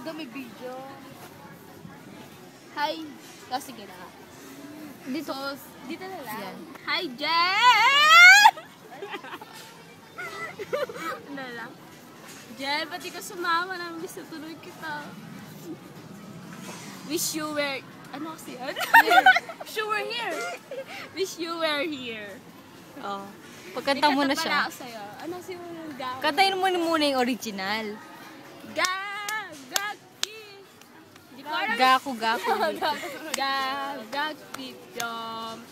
daw may video. Hi. Sige na. Dito. Dito na lang. Yan. Hi, Jen! Ano lang? Jen, pati ka sumama na miss na tuloy kita. Wish you were... Ano kasi yan? Wish you were here. Wish you were here. Oh. Pagkanta mo na siya. Ako sa'yo. Ano si mo yung gawa? Kantayin mo muna yung original. Gaki. Hindi ko alam. Gaku. Gaki.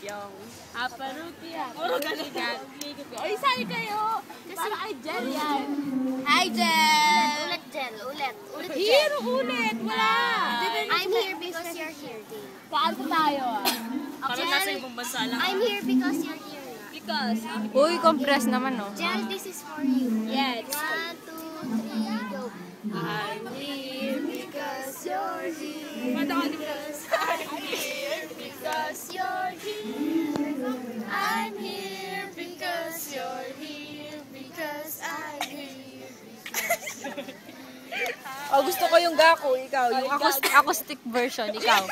Pyong. Haparuki. Puro ganun. Gaki. Oy, sali kayo. Para kay Jen yan. Hi, Jen. Ulit, Jel. Ulit. Here, ulit. Wala. I'm here because you're here, Dave. Paan po tayo ah? Parang nasa ibang bansa lang. I'm here because you're here. Because. Uy, compress naman, no? Jel, this is for you. Yes. 1, 2, 3, go. I'm here because you're here. Because I'm here because you're here. I'm here because you're here. Because I'm here. Oh, gusto ko yung gaku, ikaw. Yung acoustic version, ikaw.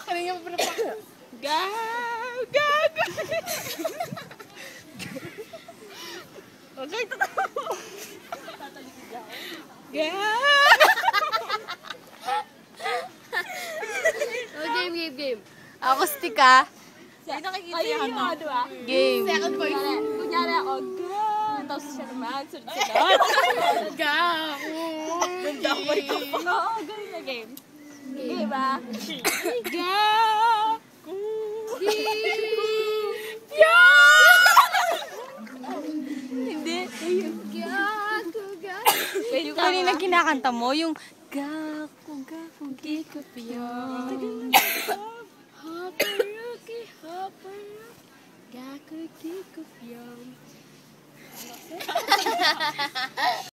Kanina mo pa. Okay, totoo. Game. Acoustic ka. Hindi nakikita yung ano, diba? Game. Second voice. Kunyari ako, tapos siya naman, sunod-sunod. Nagdamay ka pa. Oo, ganun na game. Game ba? Hindi. Yung kanina kinakanta mo, yung gaku, gikupyo. Haparuki, gaku, gikupyo.